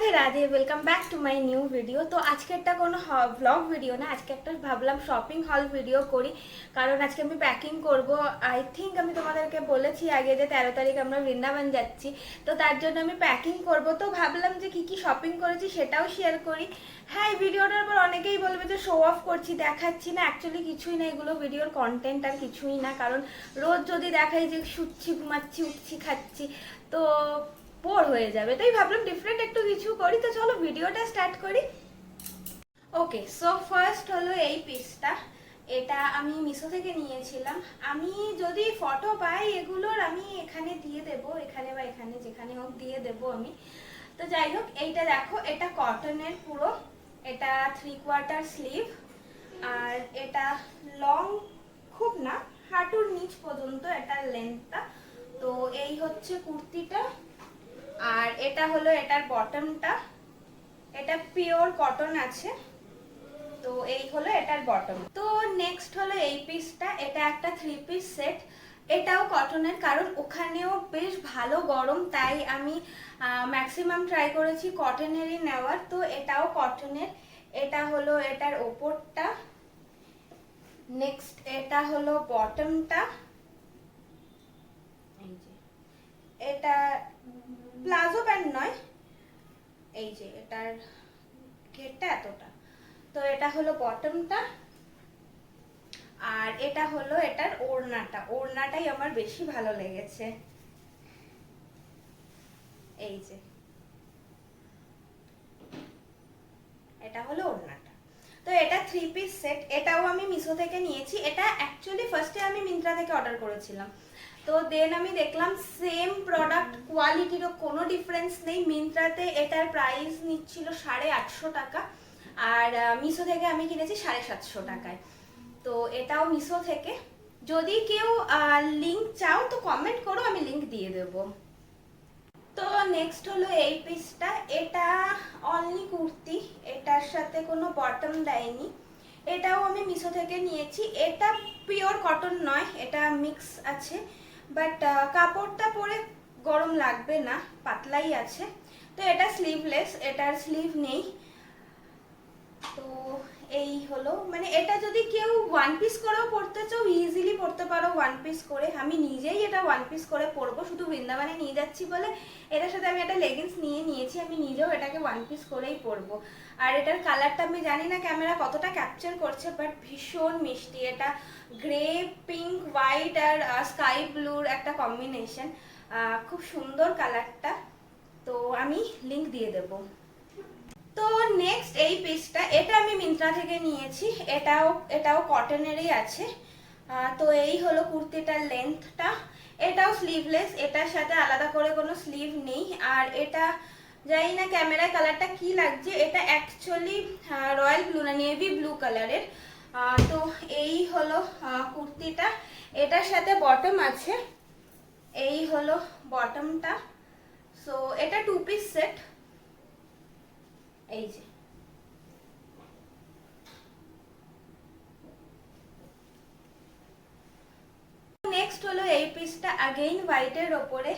Radhe Radhe, welcome back to my new video. তো আজকে একটা কোনো ব্লগ ভিডিও না, আজকে একটা ভাবলাম শপিং হল ভিডিও করি, কারণ আজকে আমি প্যাকিং করব। আই থিঙ্ক আমি তোমাদেরকে বলেছি আগে যে 13 তারিখ আমরা বৃন্দাবন যাচ্ছি, তো তার জন্য আমি প্যাকিং করব। তো ভাবলাম যে কি কি শপিং করেছি সেটাও শেয়ার করি। হ্যাঁ, এই ভিডিওটার পর অনেকেই বলবে যে শো অফ করছি, দেখাচ্ছি না। অ্যাকচুয়ালি কিছুই না, এগুলো ভিডিওর কন্টেন্ট আর কিছুই না, কারণ রোজ যদি দেখাই যে শুচ্ছি, ঘুমাচ্ছি, উঠছি, খাচ্ছি, তো বোর হয়ে যাবে। তাই ভাবলাম ডিফারেন্ট একটু কিছু করি। তো চলো ভিডিওটা স্টার্ট করি। ওকে, সো ফার্স্ট হলো এই পিসটা। এটা আমি মিশো থেকে নিয়েছিলাম। আমি যদি ফটো পাই এগুলোর আমি এখানে দিয়ে দেব, এখানে বা এখানে যেখানে হোক দিয়ে দেব আমি। তো যাই হোক, এইটা দেখো, এটা কটনের পুরো, এটা 3/4 স্লিভ, আর এটা লং খুব না, হাঁটুর নিচ পর্যন্ত এটার লেন্থটা। তো এই হচ্ছে কুর্তিটা, আর এটা হলো এটার বটমটা। এটা পিওর কটন আছে। তো এই হলো এটার বটম। তো নেক্সট হলো এই পিসটা। এটা একটা 3 পিস সেট। এটাও কটনের, কারণ ওখানেও বেশ ভালো গরম, তাই আমি ম্যাক্সিমাম ট্রাই করেছি কটনেরই নেওয়ার। তো এটাও কটনের। এটা হলো এটার ওপরটা। নেক্সট এটা হলো বটমটা। এই যে এটা প্লাজো প্যান্ট নয়, এই যে এটার ঘেরটা এতটা। তো এটা হলো বটমটা, আর এটা হলো এটার ওড়নাটা। ওড়নাটাই আমার বেশি ভালো লেগেছে, এই যে এটা হলো ওড়নাটা। তো এটা 3 পিস সেট। এটাও আমি মিশো থেকে নিয়েছি। এটা অ্যাকচুয়ালি ফার্স্টে আমি মিন্ত্রা থেকে অর্ডার করেছিলাম, তো দেন আমি দেখলাম সেম প্রোডাক্ট, কোয়ালিটিরও কোনো ডিফারেন্স নেই। মিন্ত্রাতে এটার প্রাইস নিচ্ছিল 850 টাকা, আর মিশো থেকে আমি কিনেছি 750 টাকায়। তো এটাও মিশো থেকে। যদি কেউ লিংক চাও তো কমেন্ট করো, আমি লিংক দিয়ে দেবো। তো নেক্সট হলো এই পিসটা। এটা অনলি কুর্তি, এটার সাথে কোনো বটম দেয়নি। এটাও আমি মিশো থেকে নিয়েছি। এটা পিওর কটন নয়, এটা মিক্স আছে, বাট কাপড়টা পরে গরম লাগবে না, পাতলাই আছে। তো এটা স্লিভলেস, এটার স্লিভ নেই। তো এই হলো, মানে এটা যদি কেউ 1 পিস করেও পরতে চাও ইজিলি পরতে পারো 1 পিস করে। আমি নিজেই এটা 1 পিস করে পরবো, শুধু বৃন্দাবনে নিয়ে যাচ্ছি বলে এটার সাথে আমি একটা লেগিংস নিয়ে নিয়েছি। আমি নিজেও এটাকে 1 পিস করেই পরবো। আর এটার কালারটা আমি জানি না ক্যামেরা কতটা ক্যাপচার করছে, বাট ভীষণ মিষ্টি। এটা গ্রে, পিঙ্ক, হোয়াইট আর স্কাই ব্লুর একটা কম্বিনেশন, খুব সুন্দর কালারটা। তো আমি লিংক দিয়ে দেবো। তো নেক্সট এই পিসটা, এটা আমি মিন্ত্রা থেকে নিয়েছি। এটাও এটাও কটনেরই আছে। তো এই হলো কুর্তিটার লেন্থটা। এটাও স্লিভলেস, এটার সাথে আলাদা করে কোনো স্লিভ নেই। আর এটা জানি না ক্যামেরায় কালারটা কি লাগছে, এটা অ্যাকচুয়ালি রয়্যাল ব্লু না, নেভি ব্লু কালারের। তো এই হলো কুর্তিটা। এটার সাথে বটম আছে, এই হলো বটমটা। সো এটা 2 পিস সেট, এই যে। নেক্সট হলো এই পিসটা, अगेन হোয়াইটের ওপরে।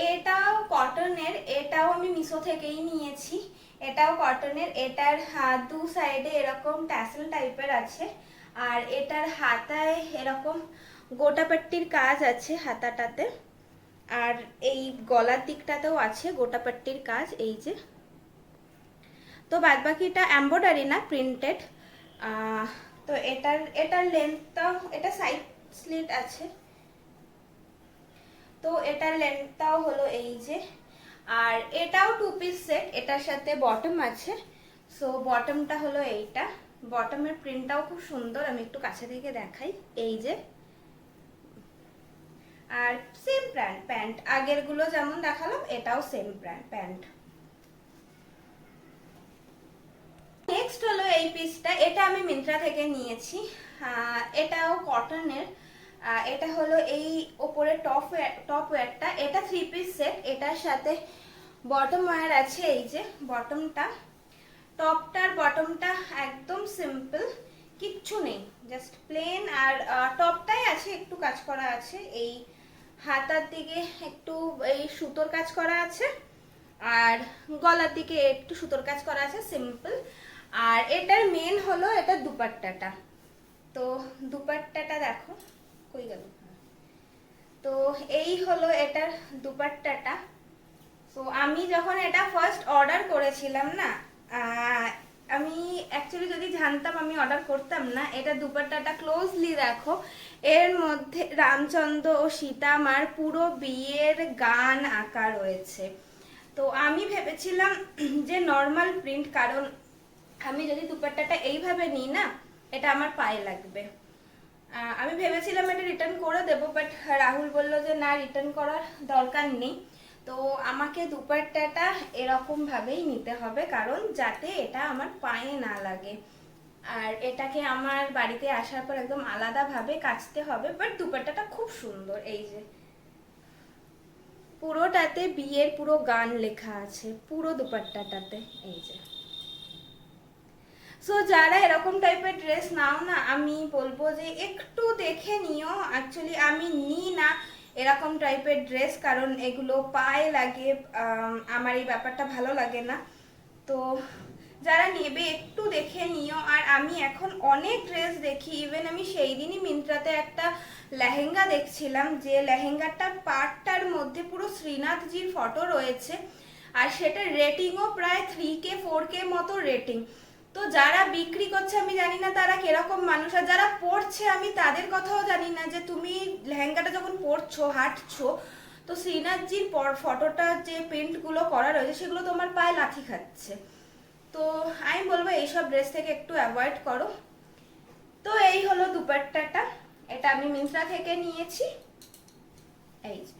এটাও কটনের, এটাও আমি মিশো থেকেই নিয়েছি। এটাও কটনের। এটার দু সাইডে এরকম ট্যাসেল টাইপের আছে, আর এটার হাতায় এরকম গোটাপট্টির কাজ আছে হাতাটাতে, আর এই গলার দিকটাতেও আছে গোটাপট্টির কাজ, এই যে। তো বাদবাকিটা এমব্রয়ডারি না, প্রিন্টেড। তো এটার এটার লেন্থটাও, এটা সাইড স্লিট আছে। তো এটার লেন্থটাও হলো এই যে। আর এটাও 2 পিস সেট, এটার সাথে বটম আছে। সো বটমটা হলো এইটা। বটমের প্রিন্টটাও খুব সুন্দর, আমি একটু কাছে থেকে দেখাই, এই যে। আর সেম প্যান্ট, আগের গুলো যেমন দেখালাম এটাও সেম প্যান্ট। নেক্সট হলো এই পিসটা। এটা আমি মিন্ত্রা থেকে নিয়েছি। এটাও কটনের। এটা হলো এই ওপরে টপ ওয়্যারটা। এটা 3 পিস সেট, এটার সাথে বটম ওয়্যার আছে, এই যে বটমটা। টপটার বটমটা একদম সিম্পল, কিচ্ছু নেই, জাস্ট প্লেন। আর টপটাই আছে একটু কাজ করা আছে, এই হাতার দিকে একটু এই সুতোর কাজ করা আছে। আর গলার দিকে একটু সুতোর কাজ করা আছে, সিম্পল। আর এটার মেন হলো এটা দুপাট্টাটা। তো দুপাট্টাটা দেখো কই গেল। তো এই হলো এটার দুপাট্টাটা। তো আমি যখন এটা ফার্স্ট অর্ডার করেছিলাম না, আমি অ্যাকচুয়ালি যদি জানতাম আমি অর্ডার করতাম না। এটা দুপাট্টাটা ক্লোজলি দেখো, এর মধ্যে রামচন্দ্র ও সীতা মার পুরো বিয়ের গান আঁকা রয়েছে। তো আমি ভেবেছিলাম যে নর্মাল প্রিন্ট, কারণ আমি যদি দুপাট্টাটা এইভাবে নিই না, এটা আমার পায়ে লাগবে। আমি ভেবেছিলাম এটা রিটার্ন করে দেবো, বাট রাহুল বলল যে না, রিটার্ন করার দরকার নেই। তো আমাকে দুপাট্টাটা এরকম ভাবেই নিতে হবে, কারণ যাতে এটা আমার পায়ে না লাগে। আর এটাকে আমার বাড়িতে আসার পর একদম আলাদাভাবে কাচতে হবে। বাট দুপাট্টাটা খুব সুন্দর, এই যে পুরোটাতে বিয়ের পুরো গান লেখা আছে, পুরো দুপাট্টাটাতে, এই যে। সো যারা এরকম টাইপের ড্রেস নাও না, আমি বলবো যে একটু দেখে নিও। অ্যাকচুয়ালি আমি নিই না এরকম টাইপের ড্রেস, কারণ এগুলো পায়ে লাগে, আমার এই ব্যাপারটা ভালো লাগে না। তো যারা নেবে একটু দেখে নিও। আর আমি এখন অনেক ড্রেস দেখি, ইভেন আমি সেই দিনই মিন্ত্রাতে একটা লেহেঙ্গা দেখছিলাম, যে লেহেঙ্গাটার পার্টটার মধ্যে পুরো শ্রীনাথজির ফটো রয়েছে, আর সেটার রেটিংও প্রায় 3K 4K মতো রেটিং। তো যারা বিক্রি করছে আমি জানি না তারা কিরকম মানুষ, আর যারা পড়ছে আমি তাদের কথাও জানি না, যে তুমি লেহেঙ্গাটা যখন পরছো, হাঁটছো, তো শ্রীনাথজির ফটোটা যে প্রিন্টগুলো করা রয়েছে সেগুলো তোমার পায়ে লাথি খাচ্ছে। তো আমি বলবো এইসব ড্রেস থেকে একটু অ্যাভয়েড করো। তো এই হলো দুপাট্টাটা, এটা আমি মিন্ত্রা থেকে নিয়েছি, এই যে।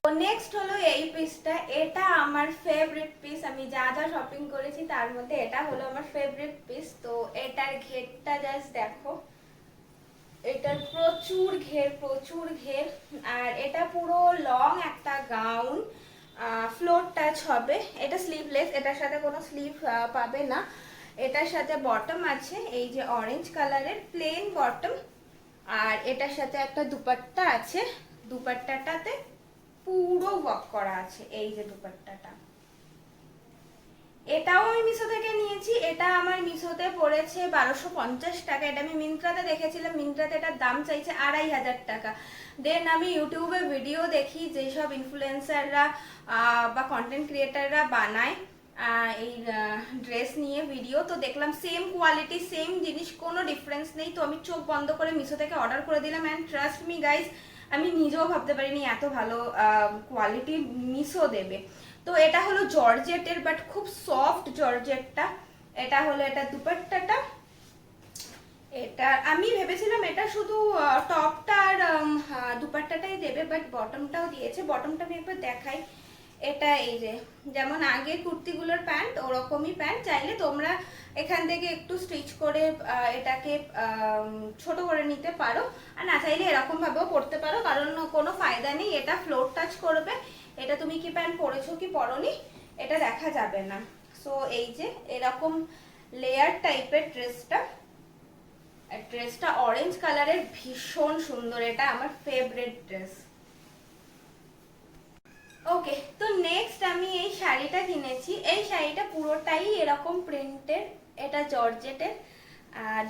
তো নেক্সট হলো এই পিসটা, এটা আমার ফেভারিট পিস। আমি যা যা শপিং করেছি তার মধ্যে এটা হলো আমার ফেভারিট পিস। তো এটার ঘেরটা জাস্ট দেখো, এটার প্রচুর ঘের, প্রচুর ঘের। আর এটা পুরো লং একটা গাউন, ফ্লোর টাচ হবে। এটা স্লিভলেস, এটার সাথে কোনো স্লিভ পাবে না। এটার সাথে বটম আছে, এই যে অরেঞ্জ কালারের প্লেন বটম। আর এটার সাথে একটা দুপাট্টা আছে, দুপাট্টাটাতে পুরো ওয়ার্ক করা আছে, এই যে দুপাট্টাটা। এটাও আমি মিশো থেকে নিয়েছি, এটা আমার মিশোতে পড়েছে 1250 টাকা। এটা আমি মিন্ত্রাতে দেখেছিলাম, মিন্ত্রাতে এটার দাম চাইছে 2500 টাকা। দেন আমি ইউটিউবে ভিডিও দেখি যেসব ইনফ্লুয়েন্সাররা বা কন্টেন্ট ক্রিয়েটাররা বানায় এই ড্রেস নিয়ে ভিডিও, তো দেখলাম সেম কোয়ালিটি, সেম জিনিস, কোনো ডিফারেন্স নেই। তো আমি চোখ বন্ধ করে মিশো থেকে অর্ডার করে দিলাম। অ্যান্ড ট্রাস্ট মি গাইজ, আমি নিজেও ভাবতে পারিনি এত ভালো কোয়ালিটি মিশো দেবে। তো এটা হলো জর্জেটের, বাট খুব সফট জর্জেটটা। এটা হলো এটা দুপাট্টাটা। এটা আমি ভেবেছিলাম এটা শুধু টপটা আর দুপাট্টাটাই দেবে, বাট বটমটাও দিয়েছে। বটমটা আমি একবার দেখাই। এটা এই যে যেমন আগে কুর্তিগুলোর প্যান্ট, ওরকমই প্যান্ট। চাইলে তোমরা এখান থেকে একটু স্টিচ করে এটাকে ছোট করে নিতে পারো, আর না চাইলে এরকম ভাবেও পরতে পারো, কারণ কোনো ফায়দা নেই। এটা ফ্লোর টাচ করবে, এটা তুমি কি প্যান্ট পরেছো কি পরনি এটা দেখা যাবে না। সো এই যে এরকম লেয়ার টাইপের ড্রেসটা, ড্রেসটা অরেঞ্জ কালারের, ভীষণ সুন্দর, এটা আমার ফেভারিট ড্রেস। ওকে, তো নেক্সট আমি এই শাড়িটা কিনেছি। এই শাড়িটা পুরোটাই এরকম প্রিন্টের, এটা জর্জেটের।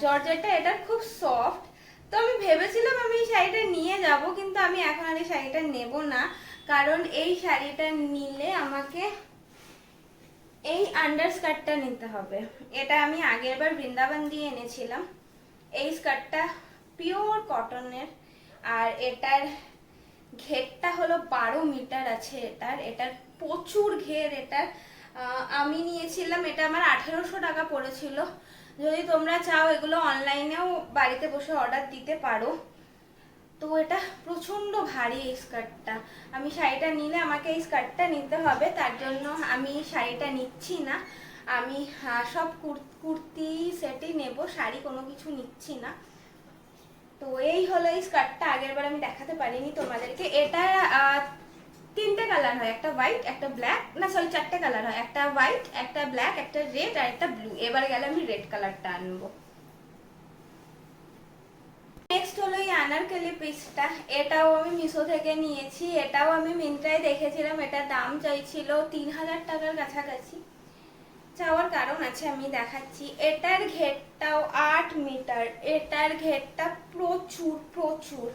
জর্জেটটা এটা খুব সফট। তো আমি ভেবেছিলাম আমি এই শাড়িটা নিয়ে যাব, কিন্তু আমি এখন আর এই শাড়িটা নেব না, কারণ এই শাড়িটা নিলে আমাকে এই আন্ডার স্কার্টটা নিতে হবে। এটা আমি আগের বার বৃন্দাবন দিয়ে এনেছিলাম। এই স্কার্টটা পিওর কটনের, আর এটার ঘেরটা হলো 12 মিটার আছে। এটার প্রচুর ঘের। এটার আমি নিয়েছিলাম, এটা আমার 1800 টাকা পড়েছিল। যদি তোমরা চাও এগুলো অনলাইনেও বাড়িতে বসে অর্ডার দিতে পারো। তো এটা প্রচন্ড ভারী এই স্কার্টটা। আমি শাড়িটা নিলে আমাকে এই স্কার্টটা নিতে হবে, তার জন্য আমি শাড়িটা নিচ্ছি না। আমি সব কুর্তি সেটই নেব, শাড়ি কোনো কিছু নিচ্ছি না। তো এই হলো এই স্কার্টটা, আগের বার আমি দেখাতে পারিনি তোমাদেরকে। এটা 3টে কালার হয়, একটা হোয়াইট, একটা ব্ল্যাক, না সরি 4টে কালার হয়, একটা হোয়াইট, একটা ব্ল্যাক, একটা রেড আর একটা ব্লু। এবার গেলে আমি রেড কালারটা আনবো। নেক্সট হলো এই আনারকলি পিসটা, এটাও আমি মিশো থেকে নিয়েছি। এটাও আমি মিন্ত্রায় দেখেছিলাম, এটার দাম চাইছিল 3000 টাকার কাছাকাছি। চাওয়ার কারণ আছে, আমি দেখাচ্ছি। এটার ঘেরটাও 8 মিটার, এটার ঘেরটা প্রচুর প্রচুর,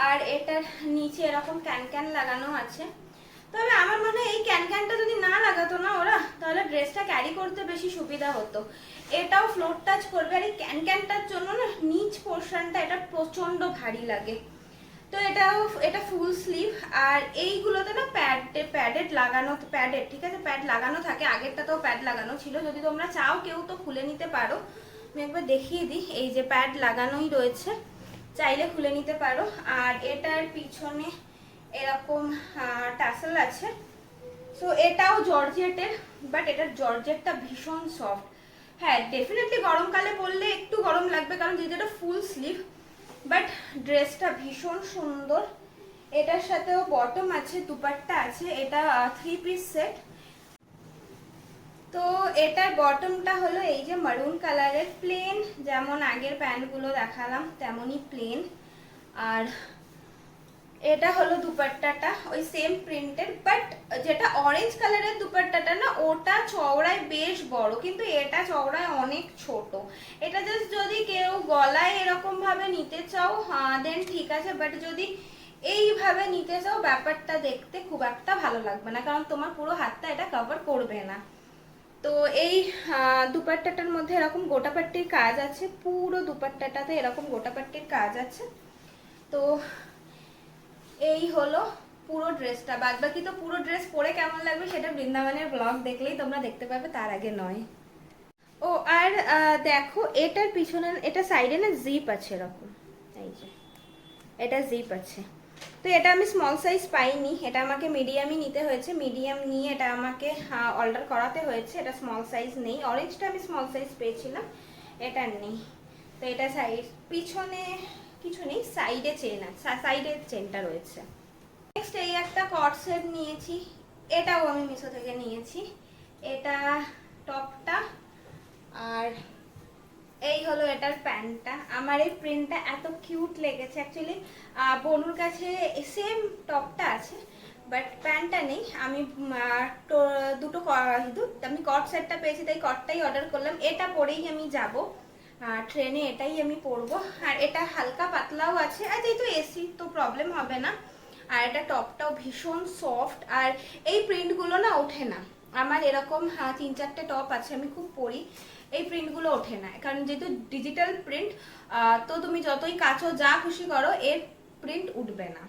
আর এটার নিচে এরকম ক্যান লাগানো আছে। তবে আমার মনে হয় এই ক্যানটা যদি না লাগাতো না ওরা, তাহলে ড্রেসটা ক্যারি করতে বেশি সুবিধা হতো। এটাও ফ্লোর টাচ করবে, আর এই ক্যানটার জন্য না নিচ পোর্শনটা এটা প্রচন্ড ভারী লাগে। তো এটা ফুল স্লিভ, আর এইগুলোতে না প্যাডেড লাগানো, প্যাডেড, ঠিক আছে, প্যাড লাগানো থাকে। আগেরটাতেও প্যাড লাগানো ছিল, যদি তোমরা চাও কেউ তো খুলে নিতে পারো। আমি একবার দেখিয়ে দিই, এই যে প্যাড লাগানোই রয়েছে, চাইলে খুলে নিতে পারো। আর এটার পিছনে এরকম টাসেল আছে। সো এটাও জর্জেটের, বাট এটার জর্জেটটা ভীষণ সফট। হ্যাঁ, ডেফিনেটলি গরমকালে পরলে একটু গরম লাগবে, কারণ যেহেতু এটা ফুল স্লিভ, বাট ড্রেসটা ভীষণ সুন্দর। এটার সাথেও বটম আছে, দুপাট্টা আছে। এটা 3 পিস সেট। তো এটার বটমটা হলো এই যে মারুন কালারের, প্লেন, যেমন আগের প্যান্টগুলো দেখালাম তেমনই প্লেন। আর এটা হলো দুপাট্টাটা ওই সেম প্রিন্টের, বাট যেটা অরেঞ্জ কালারের দুপাট্টাটা না, ওটা চওড়ায় বেশ বড়, কিন্তু এটা চওড়ায় অনেক ছোট। এটা জাস্ট যদি কেউ গলায় এরকম ভাবে নিতে চাও, হ্যাঁ দেন ঠিক আছে, বাট যদি এইভাবে নিতে চাও ব্যাপারটা দেখতে খুব একটা ভালো লাগবে না, কারণ তোমার পুরো হাতটা এটা কভার করবে না। তো এই দুপাট্টাটার মধ্যে এরকম গোটাপাট্টির কাজ আছে, পুরো দুপাট্টাটাতে এরকম গোটাপাট্টির কাজ আছে। তো এই হলো পুরো ড্রেসটা। বাদ বাকি তো পুরো ড্রেস পরে কেমন লাগবে সেটা বৃন্দাবনের ব্লগ দেখলেই তোমরা দেখতে পাবে, তার আগে নয়। ও আর দেখো, এটার পিছনে এটা সাইডে না জিপ আছে এরকম, এই যে এটা জিপ আছে। তো এটা আমি স্মল সাইজ পাইনি, এটা আমাকে মিডিয়ামই নিতে হয়েছে। মিডিয়াম নিয়ে এটা আমাকে অর্ডার করাতে হয়েছে। এটা স্মল সাইজ নেই, অরেঞ্জটা আমি স্মল সাইজ পেয়েছিলাম, এটা নেই। তো এটা সাইড, পিছনে কিছু নেই, সাইডে চেন আছে, সাইডে চেনটা রয়েছে। নেক্সট এই একটা কট সেট নিয়েছি, এটাও আমি মিশো থেকে নিয়েছি। এটা টপটা, আর এই হলো এটার প্যান্টটা। আমার এই প্রিন্টটা এত কিউট লেগেছে। অ্যাকচুয়ালি বনুর কাছে সেম টপটা আছে, বাট প্যান্টটা নেই। আমি দুটো আমি কট সেটটা পেয়েছি, তাই কটটাই অর্ডার করলাম। এটা পরেই আমি যাব ট্রেনে, এটাই আমি পরবো। আর এটা হালকা পাতলাও আছে, আর যেহেতু এসি তো প্রবলেম হবে না। আর এটা টপটাও ভীষণ সফট, আর এই প্রিন্টগুলো না ওঠে না। আমার এরকম 3-4টে টপ আছে আমি খুব পরি, এই প্রিন্টগুলো ওঠে না, কারণ যেহেতু ডিজিটাল প্রিন্ট, তো তুমি যতই কাচো যা খুশি করো এর প্রিন্ট উঠবে না।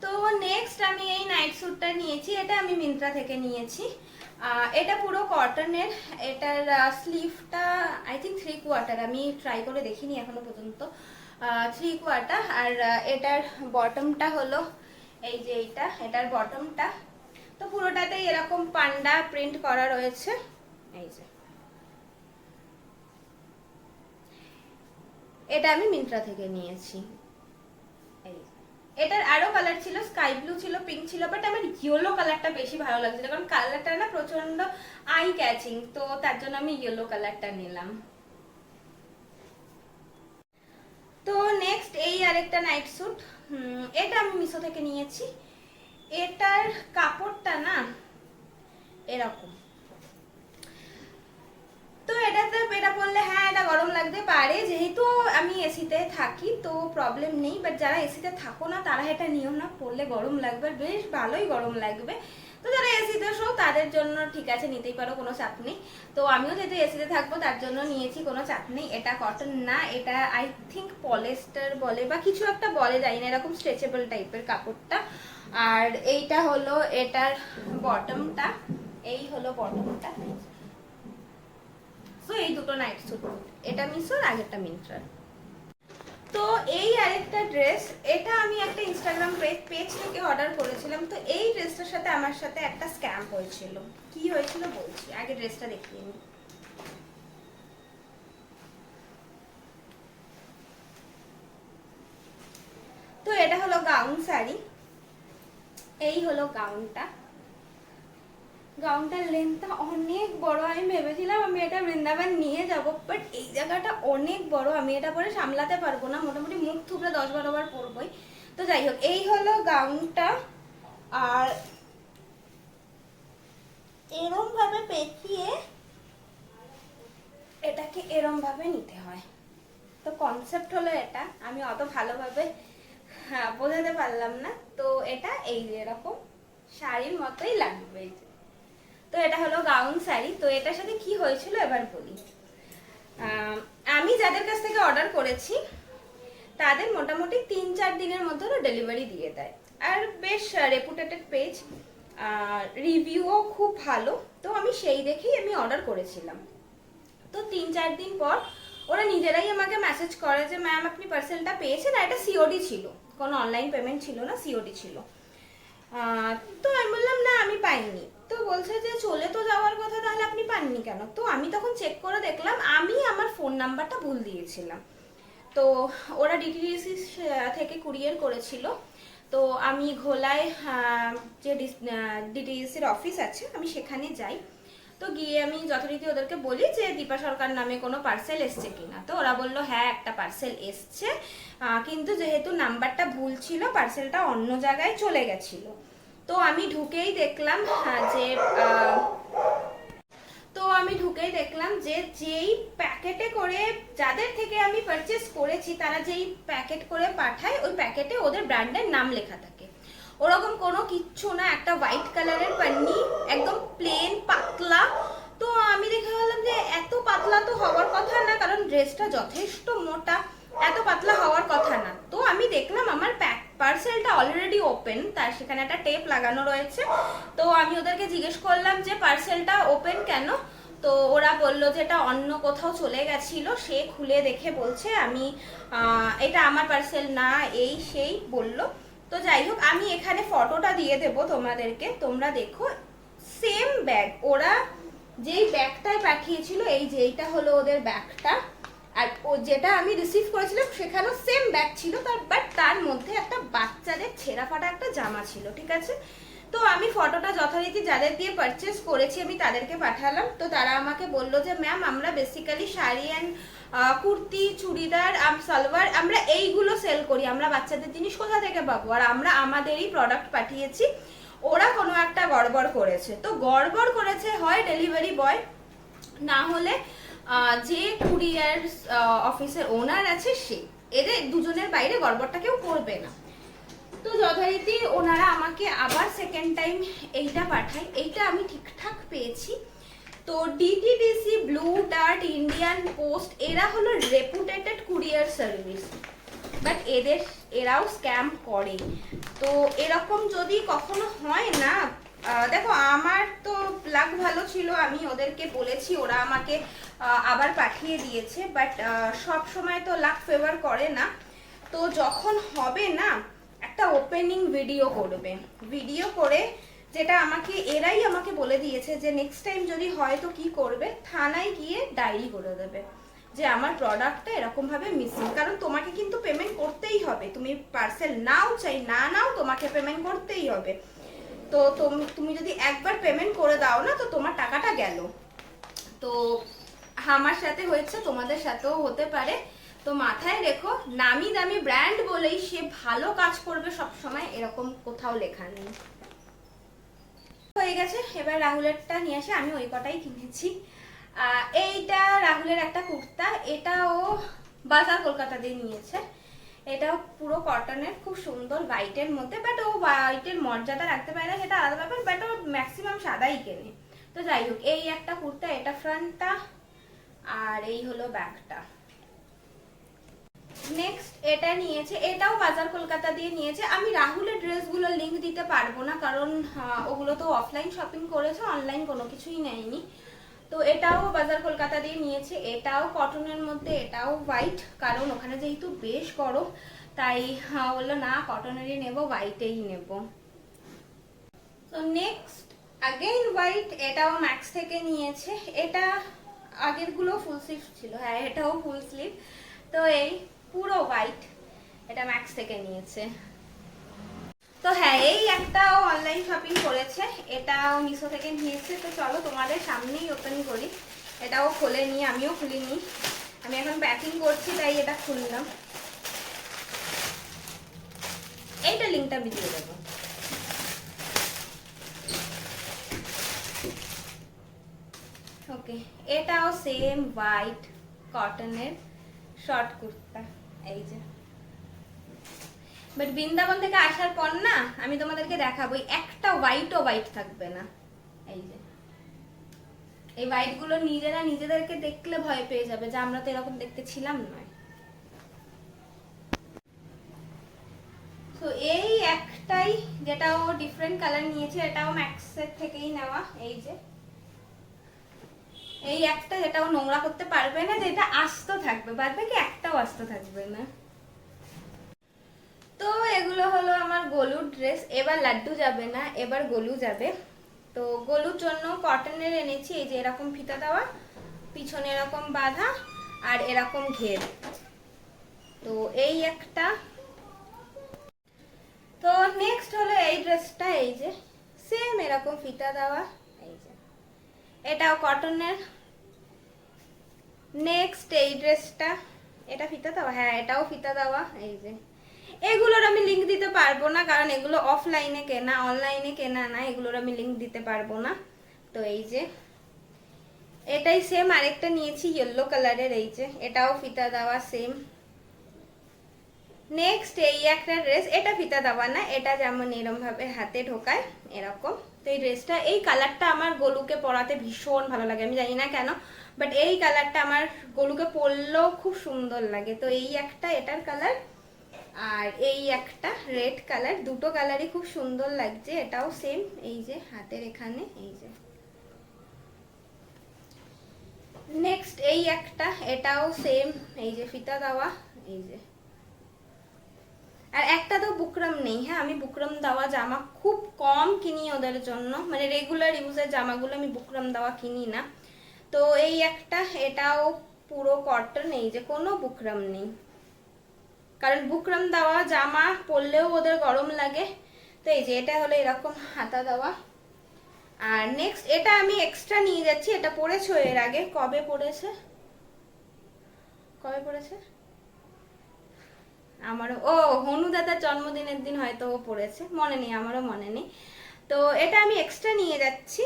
তো নেক্সট আমি এই নাইট স্যুটটা নিয়েছি, এটা আমি মিন্ত্রা থেকে নিয়েছি। এটা পুরো কটনের। এটার স্লিভটা আই থিঙ্ক 3/4, আমি ট্রাই করে দেখিনি এখনো পর্যন্ত। 3/4। আর এটার বটমটা হলো এই যে এইটা, এটার বটমটা। তো পুরোটাতেই এরকম পান্ডা প্রিন্ট করা রয়েছে, এই যে। এটা আমি মিন্ত্রা থেকে নিয়েছি। এই এটার আরো কালার ছিল, স্কাই ব্লু ছিল, পিঙ্ক ছিল, বাট আমার ইয়েলো কালারটা বেশি ভালো লাগছিল, কারণ কালারটা না প্রচন্ড আই ক্যাচিং, তো তার জন্য আমি ইয়েলো কালারটা নিলাম। তো নেক্সট এই আরেকটা নাইট স্যুট, এটা আমি মিশো থেকে নিয়েছি। এটার কাপড়টা না এরকম, তো এটাতে এটা পরলে হ্যাঁ এটা গরম লাগতে পারে, যেহেতু আমি এসিতে থাকি তো প্রবলেম নেই, বাট যারা এসিতে থাকো না তারা এটা নিও না, পরলে গরম লাগবে, বেশ ভালোই গরম লাগবে। তো যারা এসিতে শো তাদের জন্য ঠিক আছে, নিতেই পারো, কোনো চাপ নেই। তো আমিও যেহেতু এসিতে থাকবো তার জন্য নিয়েছি, কোনো চাপ নেই। এটা কটন না, এটা আই থিঙ্ক পলিস্টার বলে বা কিছু একটা বলে, যাই না, এরকম স্ট্রেচেবল টাইপের কাপড়টা। আর এইটা হলো এটার বটমটা, এই হলো বটমটা। তো এই দুটো নাইট স্যুট, এটা মিশোর, আগেরটা মিন্ত্রার। তো এই আরেকটা ড্রেস, এটা আমি একটা ইনস্টাগ্রাম পেজ থেকে অর্ডার করেছিলাম। তো এই ড্রেসটার সাথে আমার সাথে একটা স্ক্যাম হয়েছিল। কি হয়েছিল বলছি, আগে ড্রেসটা দেখিয়ে নিই। তো এটা হলো গাউন শাড়ি, এই হলো গাউনটা। গাউনটার লেন্থটা অনেক বড়। আমি ভেবেছিলাম আমি এটা বৃন্দাবন নিয়ে যাব, বাট এই জায়গাটা অনেক বড়, আমি এটা পরে সামলাতে পারবো না, মোটামুটি মুখ থুবড়ে 10-12 বার পরবই। তো যাই হোক, এই হলো গাউনটা। আর এরম ভাবে পেঁচিয়ে এটাকে এরম ভাবে নিতে হয়। তো কনসেপ্ট হলো এটা, আমি অত ভালোভাবে বোঝাতে পারলাম না। তো এটা এই যে এরকম শাড়ির মতোই লাগবে। তো এটা হলো গাউন শাড়ি। তো এটার সাথে কি হয়েছিল এবার বলি। আমি যাদের কাছ থেকে অর্ডার করেছি তাদের মোটামুটি 3-4 দিনের মধ্যে ডেলিভারি দিয়ে দেয়, আর বেশ রেপুটেটেড পেজ, রিভিউও খুব ভালো। তো আমি সেই দেখেই আমি অর্ডার করেছিলাম। তো 3-4 দিন পর ওরা নিজেরাই আমাকে মেসেজ করে যে ম্যাম আপনি পার্সেলটা পেয়েছেন। আর এটা সিওডি ছিল, কোনো অনলাইন পেমেন্ট ছিল না, সিওডি ছিল। তো আমি বললাম না আমি পাইনি। তো বলছে যে চলে তো যাওয়ার কথা, তাহলে আপনি পাননি কেন? তো আমি তখন চেক করে দেখলাম আমি আমার ফোন নাম্বারটা ভুল দিয়েছিলাম। তো ওরা ডিটিডিসি থেকে কুরিয়ার করেছিল। তো আমি ঘোলায় যে ডিটিডিসির অফিস আছে আমি সেখানে যাই। তো গিয়ে আমি যথারীতি ওদেরকে বলি যে দীপা সরকার নামে কোনো পার্সেল এসছে কিনা। তো ওরা বললো হ্যাঁ একটা পার্সেল এসছে, কিন্তু যেহেতু নাম্বারটা ভুল ছিল পার্সেলটা অন্য জায়গায় চলে গেছিলো। তো আমি ঢুকেই দেখলাম যে যেই প্যাকেটে করে যাদের থেকে আমি পারচেস করেছি তারা যেই প্যাকেট করে পাঠায় ওই প্যাকেটে ওদের ব্র্যান্ডের নাম লেখা থাকে। ওরকম কোনো কিচ্ছু না, একটা হোয়াইট কালারের পান্নি, একদম প্লেন পাতলা। তো আমি দেখে বললাম যে এত পাতলা তো হওয়ার কথা না, কারণ ড্রেসটা যথেষ্ট মোটা, এত পাতলা হওয়ার কথা না। তো আমি দেখলাম আমার পার্সেলটা অলরেডি ওপেন, তার সেখানে একটা টেপ লাগানো রয়েছে। তো আমি ওদেরকে জিজ্ঞেস করলাম যে পার্সেলটা ওপেন কেন? তো ওরা বললো যে এটা অন্য কোথাও চলে গেছিল, সে খুলে দেখে বলছে আমি এটা আমার পার্সেল না, এই সেই বলল। তো যাই হোক, আমি এখানে ফটোটা দিয়ে দেবো তোমাদেরকে, তোমরা দেখো। সেম ব্যাগ, ওরা যেই ব্যাগটাই পাঠিয়েছিল, এই যে এইটা হলো ওদের ব্যাগটা, আর ও যেটা আমি রিসিভ করেছিলাম সেখানেও সেম ব্যাগ ছিল, বাট তার মধ্যে একটা বাচ্চাদের ছেঁড়া ফাটা একটা জামা ছিল, ঠিক আছে। তো আমি ফটোটা যথারীতি যাদের দিয়ে পারচেস করেছি আমি তাদেরকে পাঠালাম। তো তারা আমাকে বললো যে ম্যাম আমরা বেসিক্যালি শাড়ি অ্যান্ড কুর্তি, চুড়িদার, সালোয়ার আমরা এইগুলো সেল করি, আমরা বাচ্চাদের জিনিস কোথা থেকে পাবো, আর আমরা আমাদেরই প্রোডাক্ট পাঠিয়েছি, ওরা কোনো একটা গড়বড় করেছে। তো গড়বড় করেছে হয় ডেলিভারি বয়, না হলে যে কুরিয়ার অফিসের ওনার আছে সে, এদের দুজনের বাইরে গড়বড়টা কেউ করবে না। তো যথারীতি ওনারা আমাকে আবার সেকেন্ড টাইম এইটা পাঠায়, এইটা আমি ঠিকঠাক পেয়েছি। তো DTDC, Blue Dart, Indian Post এরা হলো রেপুটেটেড কুরিয়ার সার্ভিস, বাট এরাও স্ক্যাম করে। তো এরকম যদি কখনো হয় না, দেখো আমার তো লাক ভালো ছিল, আমি ওদেরকে বলেছি, ওরা আমাকে আবার পাঠিয়ে দিয়েছে, বাট সব সময় তো লাক ফেভার করে না। তো যখন হবে না, একটা ওপেনিং ভিডিও করবে, ভিডিও করে যেটা এরাই আমাকে বলে দিয়েছে যে নেক্সট টাইম যদি হয় তো কি করবে, থানায় গিয়ে ডায়েরি করে দেবে যে আমার প্রোডাক্টটা এরকম ভাবে মিসিং। কারণ তোমাকে কিন্তু পেমেন্ট করতেই হবে, তুমি পার্সেল নাও চাই না নাও তোমাকে পেমেন্ট করতেই হবে। তো তুমি যদি একবার পেমেন্ট করে দাও না, তো তোমার টাকাটা গেল। তো আমার সাথে হয়েছে, তোমাদের সাথেও হতে পারে। তো মাথায় রেখো, নামি দামি ব্র্যান্ড বলেই সে ভালো কাজ করবে সব সময়, এরকম কোথাও লেখা নেই। হয়ে গেছে, এবার রাহুলেরটা নিয়ে আসে, আমি ওই কটাই কিনেছি। এইটা রাহুলের একটা কুর্তা, এটাও বাজার কলকাতা দিয়ে নিয়েছে। এটাও পুরো কটনের, খুব সুন্দর হোয়াইটের মধ্যে, বাট ও হোয়াইটের মর্যাদা রাখতে পারে না সেটা আলাদা ব্যাপার, বাট ও ম্যাক্সিমাম সাদাই কেনে। তো যাই হোক, এই একটা কুর্তা, এটা ফ্রন্টটা, আর এই হলো ব্যাকটা। নেক্সট এটা নিয়েছে, এটাও বাজার কলকাতা দিয়ে নিয়েছে। আমি রাহুলের ড্রেসগুলোর লিংক দিতে পারবো না, কারণ ওগুলো তো অফলাইন শপিং করেছে, অনলাইন কোনো কিছুই নেয়নি। তো এটাও বাজার কলকাতা দিয়ে নিয়েছে, এটাও কটনের মধ্যে, এটাও হোয়াইট, কারণ ওখানে যেহেতু বেশ গরম, তাই বললো না কটনেরই নেবো, হোয়াইটেই নেব। তো নেক্সট अगेन হোয়াইট, এটাও ম্যাক্স থেকে নিয়েছে। এটা আগেরগুলো ফুল স্লিভ ছিল, হ্যাঁ এটাও ফুল স্লিভ। তো এই পুরো হোয়াইট, এটা ম্যাক্স থেকে নিয়েছে। তো তো হ্যাঁ, এই একটাও অনলাইন শপিং করেছে, এটাও মিশো থেকে নিয়েছে। তো চলো তোমাদের সামনেই ওপেন করি। এটাও খুলে নিই, আমিও খুলিনি, আমি এখন প্যাকিং করছি তাই এটা খুললাম। এইটা লিঙ্কটা আমি দিয়ে দেবো। ওকে, এটাও সেম হোয়াইট কটনের শর্ট কুর্তা, এই যে। বাট বৃন্দাবন থেকে আসার পর না আমি তোমাদেরকে দেখাবো একটা হোয়াইটও হোয়াইট থাকবে না। এই যে এই হোয়াইট গুলো নিজেরা নিজেদেরকে দেখলে ভয় পেয়ে যাবে যে আমরা তো এরকম দেখতে ছিলাম নয়। তো এই একটাই যেটাও ডিফারেন্ট কালার নিয়েছে, এটাও ম্যাক্সের থেকেই নেওয়া। এই যে এই একটা যেটাও নোংরা করতে পারবে না, যেটা আস্ত থাকবে, বাদ বাকি একটাও আস্ত থাকবে না। তো এগুলো হলো আমার গোলুর ড্রেস। এবার লাড্ডু যাবে না, এবার গোলু যাবে। তো গোলুর জন্য কটনের এনেছি, এই যে এরকম ফিতা দেওয়া, পিছনে এরকম বাঁধা আর এরকম ঘের। তো এই একটা। তো নেক্সট হলো এই ড্রেসটা, এই যে সেম এরকম ফিতা দেওয়া, এই যে এটাও কটনের। নেক্সট এই ড্রেসটা, এটা ফিতা দেওয়া, হ্যাঁ এটাও ফিতা দেওয়া। এই যে এগুলোর আমি লিংক দিতে পারবো না, কারণ এগুলো অফলাইনে কেনা, অনলাইনে কেনা না, এগুলোর আমি লিংক দিতে পারবো না। তো এই যে এটাই সেম আরেকটা নিয়েছি ইয়েলো কালারের, এই যে এটাও ফিতা দেওয়া সেম। নেক্সট এই একটা ড্রেস, এটা ফিতা দেওয়া না, এটা যেমন এরকম ভাবে হাতে ঢোকায় এরকম। তো এই ড্রেসটা, এই কালারটা আমার গোলুকে পরাতে ভীষণ ভালো লাগে, আমি জানি না কেন, বাট এই কালারটা আমার গোলুকে পরলেও খুব সুন্দর লাগে। তো এই একটা এটার কালার, আর এই একটা রেড কালার, দুটো কালারই খুব সুন্দর লাগছে। এটাও সেম, এই যে হাতের এখানে, এই যে। নেক্সট এই একটা, এটাও সেম, এই যে ফিতা দেওয়া, এই যে। আর একটা তো বুকরম নেই, হ্যাঁ আমি বুকরম দেওয়া জামা খুব কম কিনি ওদের জন্য, মানে রেগুলার ইউজের জামাগুলো আমি বুকরম দেওয়া কিনি না। তো এই একটা, এটাও পুরো কটন, এই যে কোনো বুকরম নেই, কারণ বুকরম দেওয়া জামা পরলেও ওদের গরম লাগে। তো এই যে এটা হলো এরকম হাতা দেওয়া। আর নেক্সট এটা আমি এক্সট্রা নিয়ে যাচ্ছি, এটা পরেছো এর আগে, কবে পরেছে আমারও, ও হনু দাদার জন্মদিনের দিন হয়তো ও পড়েছে, মনে নেই, আমারও মনে নেই। তো এটা আমি এক্সট্রা নিয়ে যাচ্ছি,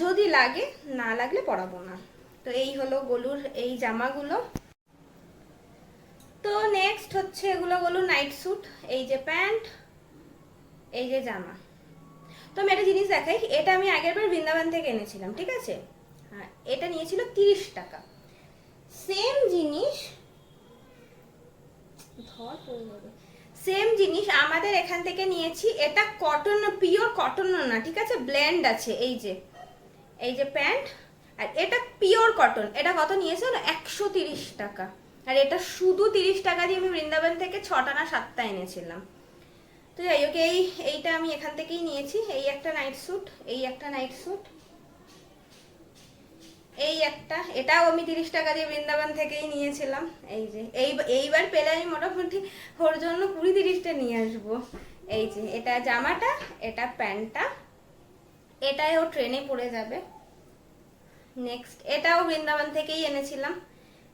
যদি লাগে, না লাগলে পরাবো না। তো এই হলো গোলুর এই জামাগুলো। তো নেক্সট হচ্ছে এগুলো গোলুর নাইট স্যুট, এই যে প্যান্ট, এই যে জামা। তো আমি একটা জিনিস দেখাই, এটা আমি আগের বার বৃন্দাবন থেকে এনেছিলাম, ঠিক আছে। হ্যাঁ, এটা নিয়েছিল 30 টাকা। সেম জিনিস, সেম জিনিস আমাদের এখান থেকে নিয়েছি। এটা কটন, পিওর কটন না, ঠিক আছে, ব্ল্যান্ড আছে। এই যে প্যান্ট, আর এটা পিওর কটন। এটা কত নিয়েছে, 130 টাকা। আর এটা শুধু 30 টাকা দিয়ে আমি বৃন্দাবন থেকে 6টা না 7টা এনেছিলাম। তো যাই হোক, এইটা আমি এখান থেকেই নিয়েছি। এই একটা নাইট স্যুট, এই একটা নাইট স্যুট, এই একটা, এটাও আমি 30 টাকা দিয়ে বৃন্দাবন থেকেই নিয়েছিলাম। এই যে এইবার পেলে আমি মোটামুটি ওর জন্য 20-30টা নিয়ে আসবো। এই যে এটা জামাটা, এটা প্যান্টটা, এটাই ও ট্রেনে পড়ে যাবে। নেক্সট এটাও বৃন্দাবন থেকেই এনেছিলাম,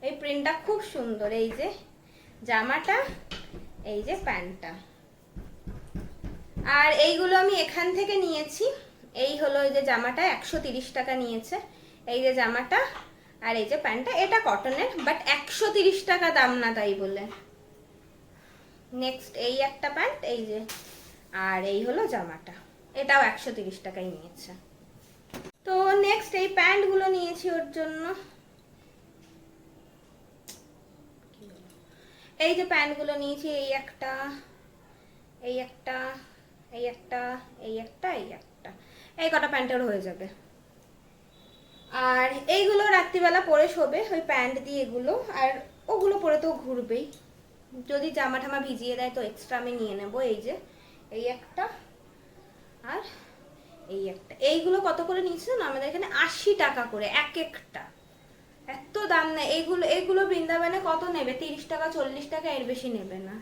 এই প্রিন্টটা খুব সুন্দর। এই যে জামাটা, এই যে প্যান্টটা। আর এইগুলো আমি এখান থেকে নিয়েছি। এই হলো এই যে জামাটা 130 টাকা নিয়েছে, এই যে জামাটা, আর এই যে প্যান্টটা, এটা কটনের, বাট 130 টাকা দাম না তাই বলে। নেক্সট এই একটা প্যান্ট, এই যে, আর এই হলো জামাটা, এটাও 130 টাকাই নিয়েছে। তো নেক্সট এই প্যান্টগুলো নিয়েছি ওর জন্য। এই যে প্যান্টগুলো নিয়েছি, এই একটা, এই একটা, এই একটা, এই একটা, এই একটা, এই কটা প্যান্টের হয়ে যাবে। আর এইগুলো রাত্রিবেলা পরে শোবে, ওই প্যান্ট দিয়ে এগুলো, আর ওগুলো পরে তো ঘুরবেই, যদি জামা ঠামা ভিজিয়ে দেয় তো এক্সট্রা আমি নিয়ে নেব। এই যে এই একটা, আর এই একটা। এইগুলো কত করে নিচ্ছে না আমাদের এখানে, 80 টাকা করে এক একটা, এত দাম না। এগুলো বৃন্দাবনে কত নেবে, 30 টাকা 40 টাকা, এর বেশি নেবে না।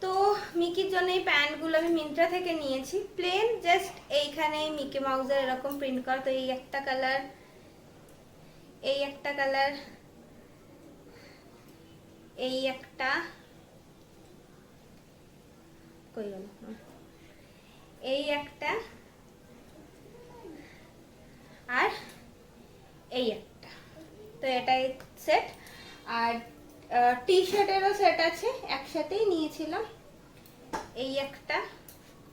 তো মিকির জন্য এই প্যান্টগুলো আমি মিন্ত্রা থেকে নিয়েছি, প্লেন, জাস্ট এইখানে মিকি মাউসের এরকম প্রিন্ট করা। তো এই একটা কালার, এই একটা কালার, এই একটা, কই গেল, এই একটা, আর এই একটা। তো এটাই সেট। আর টি শার্টেরও সেট আছে, একসাথেই নিয়েছিলাম। এই একটা,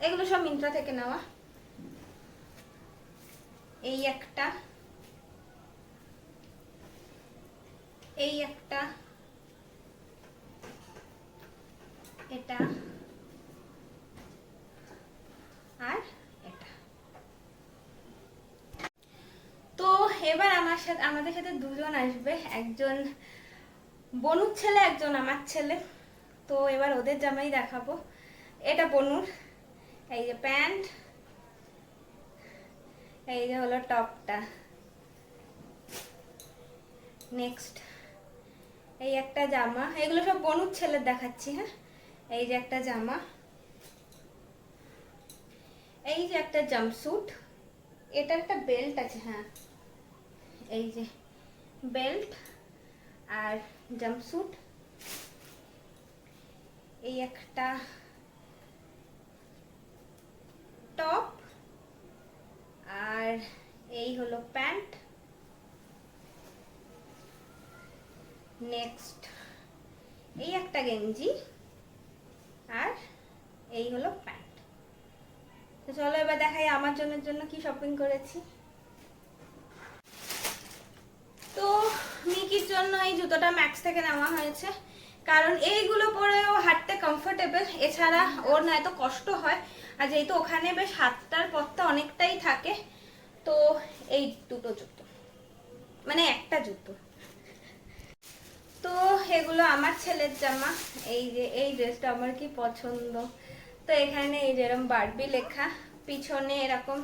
এগুলো সব মিন্ত্রা থেকে নেওয়া। এই একটা, এই একটা, এটা, আর এটা। তো এবার আমাদের সাথে দুজন আসবে, একজন বনুর ছেলে, একজন আমার ছেলে। তো এবার ওদের জামাই দেখাবো। এটা বনুর, এই যে প্যান্ট, এই যে হলো টপটা। নেক্সট এই একটা জামা, এগুলো সব বনুর ছেলের দেখাচ্ছি। হ্যাঁ, এই যে একটা জামা, এই যে একটা জাম্পস্যুট, এটা একটা বেল্ট আছে। হ্যাঁ, এই যে বেল্ট আর জাম্পস্যুট, এই একটা টপ, আর এই হলো প্যান্ট। নেক্সট এই একটা গেঞ্জি, আর এই হলো প্যান্ট। তো চলো এবার দেখাই আমার জন্য কি শপিং করেছি। তো মিকির জন্য এই জুতোটা ম্যাক্স থেকে নেওয়া হয়েছে, কারণ এইগুলো পরেও হাঁটতে কমফোর্টেবল, এছাড়া ওর না এত কষ্ট হয়। আর যেহেতু ওখানে বেশ হাতটার পথটা অনেকটাই থাকে, তো এই দুটো জুতো, মানে একটা জুতো। তো এগুলো আমার ছেলের জামা। এই যে এই ড্রেসটা আমার কি পছন্দ। তো এখানে এই যেরকম বারবি লেখা, পিছনে এরকম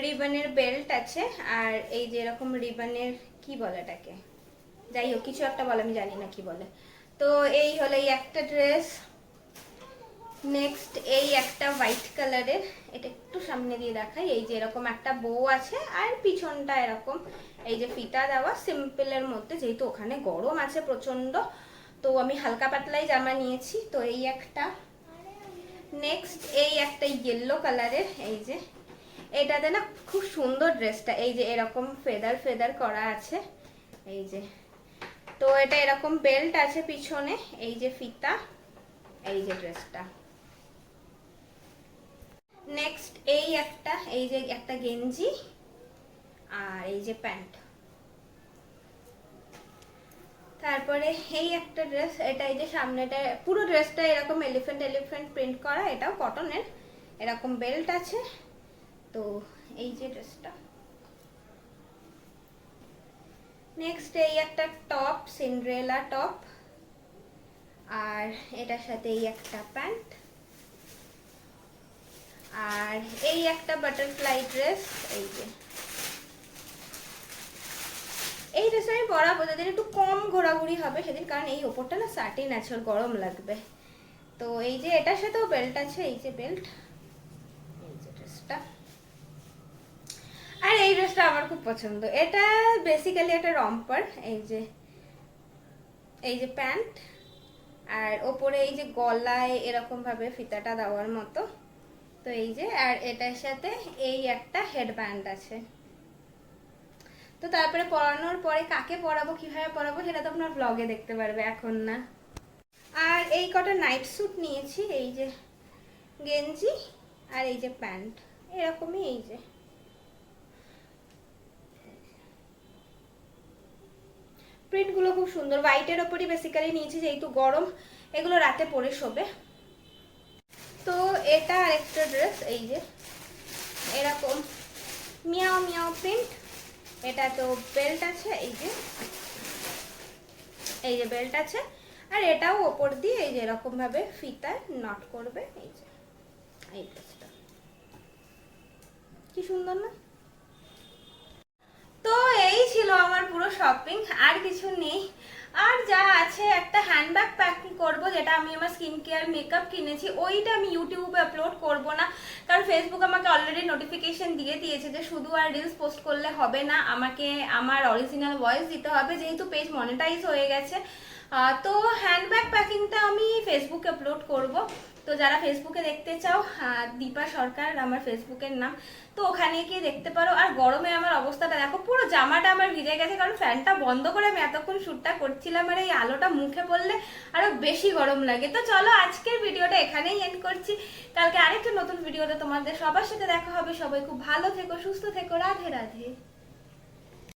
রিবনের বেল্ট আছে, আর এই যে এরকম রিবনের কি বলে এটাকে, যাই হোক কিছু একটা বলে, আমি জানি না কি বলে। তো এই হলো এই একটা ড্রেস। নেক্সট এই একটা হোয়াইট কালারের, এটা একটু সামনে দিয়ে দেখাই। এই যে এরকম একটা বউ আছে, আর পিছনটা এরকম এই যে ফিতা দেওয়া, সিম্পলের মধ্যে, যেহেতু ওখানে গরম আছে প্রচন্ড, তো আমি হালকা পাতলাই জামা নিয়েছি। তো এই একটা। নেক্সট এই একটা ইয়েলো কালারের, এই যে এটাতে না খুব সুন্দর ড্রেসটা, এই যে এরকম ফেদার ফেদার করা আছে, এই যে। তো এটা এরকম বেল্ট আছে পিছনে, এই যে ফিতা, এই যে ড্রেসটা। নেক্সট এই একটা, এই যে একটা গেঞ্জি, আর এই যে প্যান্ট। তারপরে এই একটা ড্রেস, এটা এই যে সামনেটা পুরো ড্রেসটা এরকম এলিফ্যান্ট এলিফ্যান্ট প্রিন্ট করা, এটাও কটনের, এরকম বেল্ট আছে। তো এই যে ড্রেসটা। নেক্সট এই একটা টপ, সিন্ড্রেলা টপ, আর এটার সাথে এই একটা প্যান্ট, আর এই একটা বাটারফ্লাই ড্রেস। এই যে এই ড্রেস আমি পরাবো যেদিন একটু কম ঘোরাঘুরি হবে সেদিন, কারণ এই ওপরটা না সাটিন আছে, ওর গরম লাগবে। তো এই যে এটার সাথেও বেল্ট আছে, এই যে বেল্ট, এই যে ড্রেসটা। আর এই ড্রেসটা আমার খুব পছন্দ, এটা বেসিক্যালি একটা রম্পার। এই যে প্যান্ট, আর ওপরে এই যে গলায় এরকম ভাবে ফিতাটা দেওয়ার মতো। তো এই যে, আর এটার সাথে এই একটা হেডব্যান্ড আছে। তো তারপরে পরানোর পরে কাকে পরাবো, কিভাবে পরাবো, সেটা তো আপনার ব্লগে দেখতে পারবে, এখন না। আর এই কটা নাইট স্যুট নিয়েছি, এই যে গেঞ্জি আর এই যে প্যান্ট, এরকমই। এই যে প্রিন্টগুলো খুব সুন্দর, হোয়াইটের ওপরই বেসিক্যালি নিয়েছি, যেহেতু গরম, এগুলো রাতে পরে শোবে। তো এটা আরেকটা ড্রেস, এই যে এরকম মিয়াও মিয়াও প্রিন্ট, এটা তো বেল্ট আছে, এই যে বেল্ট আছে, আর এটাও ওপর দিয়ে এই যে এরকম ভাবে ফিতায় নট করবে। এই যে এই ড্রেসটা কি সুন্দর না। তো এই ছিল আমার পুরো শপিং, আর কিছু নেই। আর যা আছে একটা হ্যান্ডব্যাগ প্যাকিং করব, যেটা আমি আমার স্কিন কেয়ার মেকআপ কিনেছি, ওইটা আমি ইউটিউবে আপলোড করব না, কারণ ফেসবুক আমাকে অলরেডি নোটিফিকেশন দিয়ে দিয়েছে যে শুধু আর রিলস পোস্ট করলে হবে না, আমাকে আমার অরিজিনাল ভয়েস দিতে হবে, যেহেতু পেজ মনিটাইজ হয়ে গেছে। তো হ্যান্ডব্যাগ প্যাকিংটা আমি ফেসবুকে আপলোড করব। তো যারা ফেসবুকে দেখতে চাও, দীপা সরকার আমার ফেসবুকের নাম, তো ওখানে গিয়ে দেখতে পারো। আর গরমে আমার অবস্থাটা দেখো, পুরো জামাটা আমার ভিজে গেছে, কারণ ফ্যানটা বন্ধ করে আমি এতক্ষণ শ্যুটটা করছিলাম, আর এই আলোটা মুখে পড়লে আরো বেশি গরম লাগে। তো চলো আজকের ভিডিওটা এখানেই এন্ড করছি, কালকে আরেকটা নতুন ভিডিওতে তোমাদের সবার সাথে দেখা হবে। সবাই খুব ভালো থেকো, সুস্থ থেকো, রাধে রাধে।